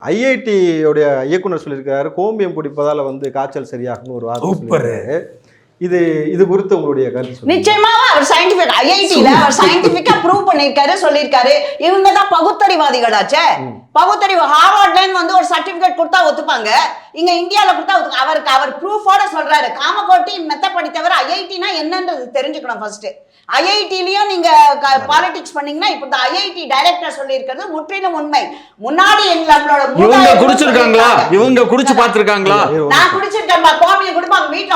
ஐஐடியோடைய இயக்குனர் சொல்லியிருக்காரு, கோமியம் குடிப்பதால வந்து காய்ச்சல் சரியாகும்னு ஒரு வார்த்தை சொல்லியிருக்காரு. இது குறித்து உங்களுடைய கருத்து? நிச்சயமாக அவர் சயின்டிபிக் ஐஐடில அவர் சயின்டிபிக்கா ப்ரூவ் பண்ணிருக்காரு, சொல்லியிருக்காரு. இவங்க தான் பகுத்தறிவாதிகளாச்சே. பகுத்தறிவு ஹார்வர்ட்ல வந்து ஒரு சர்டிபிகேட் கொடுத்தா ஒத்துப்பாங்க, இங்க இந்தியால கொடுத்தா ஒத்துக்க. அவர் ப்ரூஃபோட சொல்றாரு. காமகோட்டி மெத்த படித்தவர் ஐஐடினா என்னன்றது தெரிஞ்சுக்கணும் ஃபர்ஸ்ட். ஐஐடிலயும் நீங்க பாலிடிக்ஸ் பண்ணீங்கன்னா இப்ப ஐஐடி டைரக்டர் சொல்லியிருக்கிறது முற்றிலும் உண்மை. முன்னாடி நம்மளோட இவங்க குடிச்சிருக்காங்களா? இவங்க குடிச்சு பாத்துருக்காங்களா? நான் குடிச்சிருக்கேன். கோமியம் குடிப்பாங்க வீட்டுல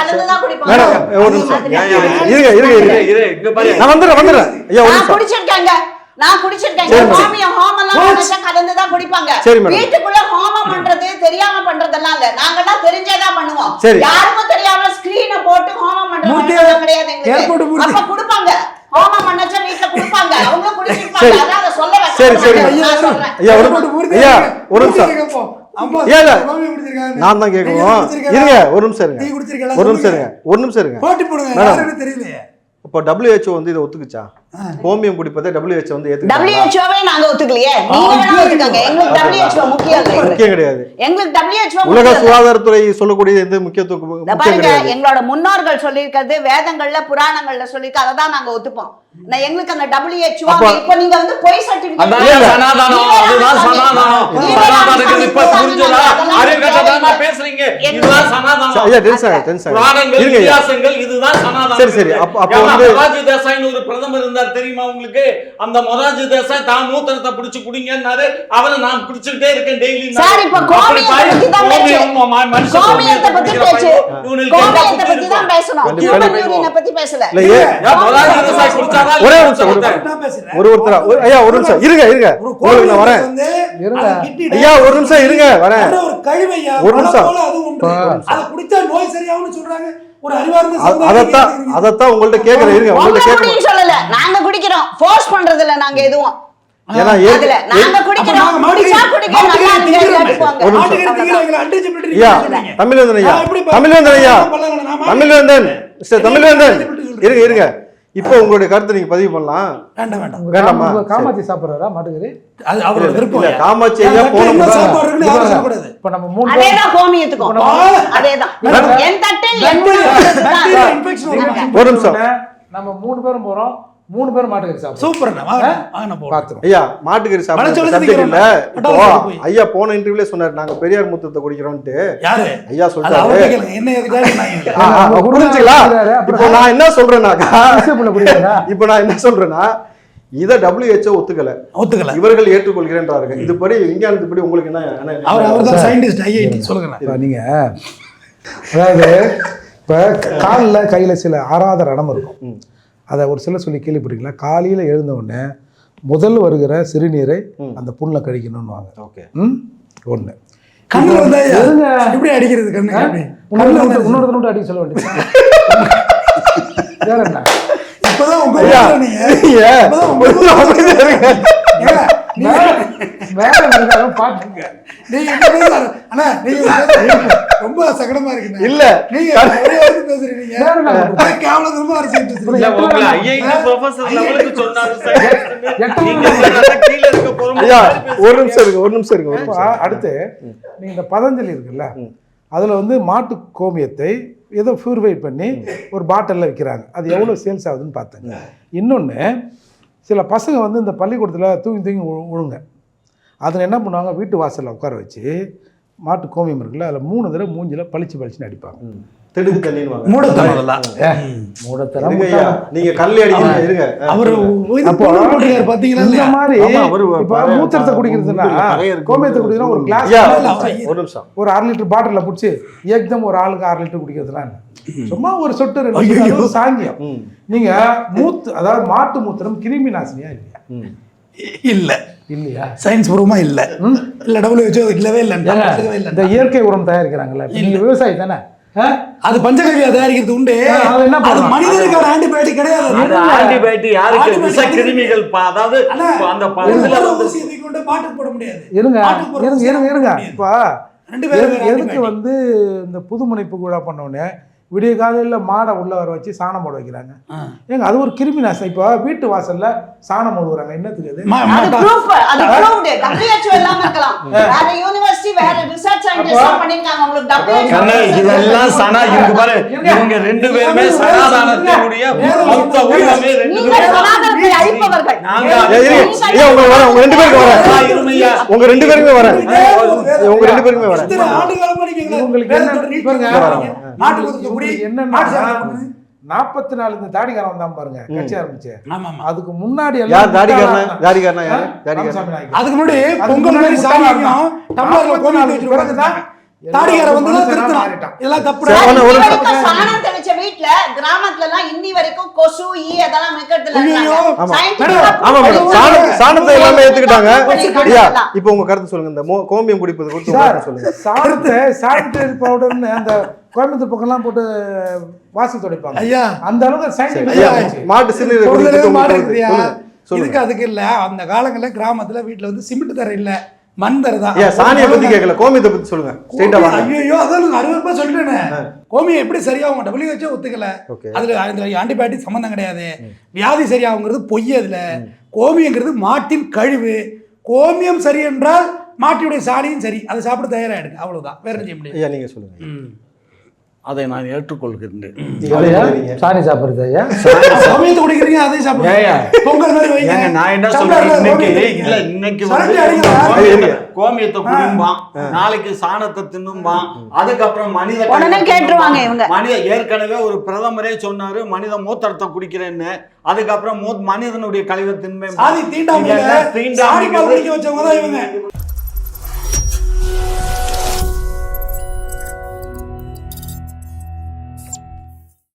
கலந்துதான் குடிப்பாங்க. நான் குடிச்சிருக்கேன். ஹோமியம் ஹோமெல்லாம் கலந்துதான் குடிப்பாங்க. வீட்டுக்குள்ள ஹோமம் பண்றது தெரியாம பண்றதெல்லாம் இல்ல, நாங்கெல்லாம் தெரிஞ்சேதான் பண்ணுவோம். யாருக்கும் தெரியாம ஸ்கிரீனை போட்டு ஹோமம் பண்றது கிடையாது எங்களுக்கு. அப்ப குடுப்பாங்க, ஹோமம் பண்ணச்சா வீட்டுல குடுப்பாங்க, அவங்க குடிச்சிருப்பாங்க. அதான் சொல்ல நான் தான் கேட்கணும். இருங்க ஒரு நிமிஷம் இருங்க, ஒரு நிமிஷம் இருங்க. இப்போ WHO வந்து இதை ஒத்துக்குச்சா? கோமியம் குடிப்பதை WHO வந்து WHO-வே நாங்க ஒத்துக்கலையே. நீங்க வேணா ஒத்துக்கங்க, எங்களுக்கு WHO முக்கியம் கிடையாது. எங்களுக்கு WHO உலக சுகாதாரத்துறை சொல்லக்கூடிய எந்த முக்கியத்துவம் பாருங்க. எங்களோட முன்னோர்கள் சொல்லியிருக்கிறது வேதங்கள்ல புராணங்கள்ல சொல்லிருக்கு, அதை தான் நாங்க ஒத்துப்போம். எங்களுக்கு அந்த WHO இப்ப நீங்க வந்து பொய் சர்டிபிகேட் பேசுறீங்க. மொரார்ஜி தேசாய்னு ஒரு பிரதமர் இருந்தார் தெரியுமா உங்களுக்கு? அந்த மொரார்ஜி தேசாய் தான் மூத்திரத்தை பிடிச்சு குடிங்கன்னாரு. அவரை நான் குடிச்சுட்டே இருக்கேன் டெய்லி. சார் இப்ப கோமியத்தை பத்தி பேசு, கோமியத்தை பத்தி தான் பேசணும், யூரினை பத்தி பேசல. மொரார்ஜி தேசாய் குடிச்சாதான் ஒரே நிமிஷம் ஐயா, ஒரு நிமிஷம் இருங்க உங்களுக்கு நான் வரேன். ஐயா ஒரு நிமிஷம் இருங்க வரேன். ஒரு நிமிஷம் அதத்தான் உங்கள்ட்ட கேக்குறேன். இருங்க, உங்கள்ட்ட கேக்குறேன். சொல்லல நாங்க குடிக்கிறோம், ஃபோர்ஸ் பண்றது இல்ல நாங்க எதுவும். ஏன்னா நாங்க குடிக்கிறோம், குடிச்சா குடிக்க நல்லா இருக்கு. தமிழ்வேந்தன் இருங்க. இப்போ உங்களுடைய கருத்தை நீங்க பதிவு பண்ணலாம். வேண்டாமா? காமாட்சி சாப்பிடுறாரா மாட்டுக்கறி? அது அவரோட விருப்பம். காமாட்சி ஐயா போன இப்ப நம்ம மூணு அதேதான் கோமியத்துக்கும் அதேதான். என் தட்டு ஒரு நிமிஷம். நம்ம 3 பேரும் போறோம், 3 பேரும் மாட்டுக்கறி சாப்பிடுறோம். சூப்பர். ஐயா மாட்டுக்கறி சாப்பிடுறது சப்ஜெக்ட் இல்ல. இப்போ ஐயா போன இன்டர்வியூல சொன்னாரு நாங்க பெரியார் மூத்தத்தை குடிக்கிறோம்ட்டு. யாரு ஐயா சொல்றாரு? என்ன புரிஞ்சுங்களா? இப்போ நான் என்ன சொல்றேன்னாக்கா, இப்போ நான் என்ன சொல்றேன்னா இத WHO ஒத்துக்கல, இவர்கள் ஏற்றுக்கொள்கிறேன்றாங்க. இதுபடி விஞ்ஞானத்துப்படி உங்களுக்கு என்ன? அவர்தான் சயின்டிஸ்ட் ஐஐடி. சொல்லுங்க நீங்க. அதாவது இப்ப கால்ல கையில சில ஆறாத இடம் இருக்கும். அதை ஒரு சில சொல்லி கேள்விப்பட்டீங்களா? காலையில் எழுந்த உடனே முதல் வருகிற சிறுநீரை அந்த புண்ணில் கழிக்கணும்னுவாங்க. ஒன்று எப்படி அடிக்கிறது? இன்னொரு அடிக்க சொல்ல வேண்டியது. வேற என்ன? ரொம்ப சங்கடமா இருக்கு. இல்ல ஒரு நிமிஷம் இருக்கு. அடுத்து நீங்க இந்த பதஞ்சலி இருக்குல்ல, அதுல வந்து மாட்டு கோமியத்தை ஏதோ பியூரிஃபை பண்ணி ஒரு பாட்டிலில் விற்கிறாங்க. அது எவ்வளோ சேல்ஸ் ஆகுதுன்னு பார்த்தேங்க. இன்னொன்று, சில பசங்க வந்து இந்த பள்ளிக்கூடத்தில் தூங்கி விழுங்க. அதில் என்ன பண்ணுவாங்க, வீட்டு வாசலில் உட்கார வச்சு மாட்டு கோமியம் இருக்குல்ல, அதில் 3 தடவை மூஞ்சில் பளிச்சுன்னு அடிப்பாங்க. மூத்திரத்தை குடிக்கிறதுனா கோமியத்தை குடிக்கிறதுனா ஒரு கிளாஸ் ஒரு 1/2 லிட்டர் பாட்டில புடிச்சு ஏக்தம் ஒரு ஆளுக்கு 1/2 லிட்டர் குடிக்கிறதுலாம் சும்மா ஒரு சொட்டு 2 சாங்கியம். நீங்க அதாவது மாட்டு மூத்திரம் கிருமி நாசினியா இல்லையா? இல்லையா? சயின்ஸ் பூர்வமா இல்ல. WHO இல்லவே இல்லை. இந்த இயற்கை உரம் தயாரிக்கிறாங்கல்ல, நீங்க விவசாயி தானே, அது பஞ்சகவ்யா தயாரிக்கிறது உண்டு. அது மனிதனுக்கு ஒரு ஆன்டிபயோட்டிக் கிடையாது. ஆன்டிபயோட்டிக் யாருக்கு? விஷ கிருமிகள். அதாவது அந்த பழத்துல ஊசியை கொண்டு மாட்டு போட முடியாது. இருங்க. இப்ப எதுக்கு வந்து இந்த புதுமுனைப்பு விழா பண்ண உடனே விடிய காலையில் மாடை உள்ள வர வச்சு சாணம் போட வைக்கிறாங்க. ஏங்க அது ஒரு கிருமி நாசம். இப்போ வீட்டு வாசல்ல சாணம் போடுறாங்க, என்னத்துக்கு அது? அது proof, அது proved. WHO இல்லாம இருக்கலாம். வேற யூனிவர்சிட்டி வேற ரிசர்ச் சயின்டிஸ்ட் பண்ணிருக்காங்க. உங்களுக்கு WHO இதெல்லாம் சனா இருக்கு பாரு. இவங்க ரெண்டு பேருமே சனாதனத்தினுடைய மொத்த உலகமே ரெண்டு நீங்க பேரும் சனாதனத்தை அழிப்பவர்கள். உங்க ரெண்டு பேருக்கு வரேன். உங்க ரெண்டு பேருமே வரேன். உங்க ரெண்டு பேருமே வரேன். இத்தனை ஆண்டுகாலமா நீங்க உங்களுக்கு வேற என்ன ஒரு நீட் பாருங்க, நாட்டுக்கு ஒதுக்க முடி என்னன்னா என்னன்னா 44 இந்த தாடிக்காரன் வந்தான் பாருங்க, கட்சி ஆரம்பிச்சு. ஆமா ஆமா. அதுக்கு முன்னாடி யார் தாடிக்காரனா யாரு? தாடிக்காரன் ராமசாமி நாயக்கர். அதுக்கு முன்னாடி அதுக்கு பொங்கல் முன்னாடி மாதிரி சாமியும் முட்டாளா டம்ளர்ல கோமி ஊத்தி பிறகுதான் தாடிகார வந்து எல்லாரும் திருத்தலாம். மாறிட்டான். இதெல்லாம் தப்பு. சரி, இன்னி ஒரு வரைக்கும் சாணம் தெளிச்ச வீட்ல கிராமத்துல எல்லாம் இன்னி வரைக்கும் கொசு ஈ அதெல்லாம் மிக்கிறதுல ஐயோ, ஆமா. இருக்காங்க. ஆமா மேடம், சாணத்தை எல்லாமே ஏத்துக்கிட்டாங்க. பண்ணிருக்காங்க ஐயா எல்லாம். இப்போ உங்க கருத்து சொல்லுங்க. இந்த கோமியம் குடிப்பது குறித்து உங்க சார், கருத்து சொல்லுங்க. சானிட்டரி பவுடர்னு அந்த கோயம்புத்தூர் பக்கம்லாம் போட்டு வாசல் துடைப்பாங்க. ஐயா அந்த அளவுக்கு ஐயா சயின்டிபிக் மாட்டு சிறுநீரை ஒரு குடிக்கிறது தடவை உங்க மாடு கருத்து. இருக்குதுயா. சொல்லுங்க. இதுக்கு அதுக்கு இல்ல. அந்த காலங்கள்ல கிராமத்துல வீட்டுல வந்து சிமெண்ட் தரை இல்ல, மண் தரை தான். ஐயா சாணியை பத்தி கேட்கல, கோமியத்தை பத்தி சொல்லுங்க. ஸ்ட்ரைட்டா வாங்க. ஐயோ அதான் 60 சொல்லிட்டேனே. கோமியம் எப்படி சரியாகும்? WHO ஒத்துக்கல. ஓகே. அதுல ஆன்டிபயோட்டிக் சம்பந்தம் கிடையாது. வியாதி சரியாகுங்கிறது பொய். அதுல கோமியங்கிறது மாட்டின் கழிவு. கோமியம் சரி என்றால் மாட்டியுடைய சாணியும் சரி. அதை சாப்பிட தயாராகிடுங்க, அவ்வளவுதான். வேற என்ன செய்ய முடியும்? ஐயா நீங்க சொல்லுங்க. அதை நான் ஏற்றுக்கொள்கின்றேன். சாணி சாப்பிடுறது ஐயா. கோமியத்தை குடிக்கிறீங்க, அதை சாப்பிடுங்க. பொங்கல் மாதிரி வைங்க. ஏங்க, நான் என்ன சொல்றேன், இன்னைக்கு சரக்கு வந்து அடிக்கிறா. கோமியத்தை குடிப்பான், நாளைக்கு சாணத்தை தின்னும்பான், அதுக்கப்புறம் உடனே கேட்டுருவாங்க இவங்க. மனித ஏற்கனவே ஒரு பிரதமரே சொன்னாரு மனித மூத்திரத்தை குடிக்கிறேன்னு. அதுக்கப்புறம் மனிதனுடைய கழிவை தின்மை சாதி தீண்டாமையில சாணி பால் குடிக்க வச்சவங்க தான் இவங்க.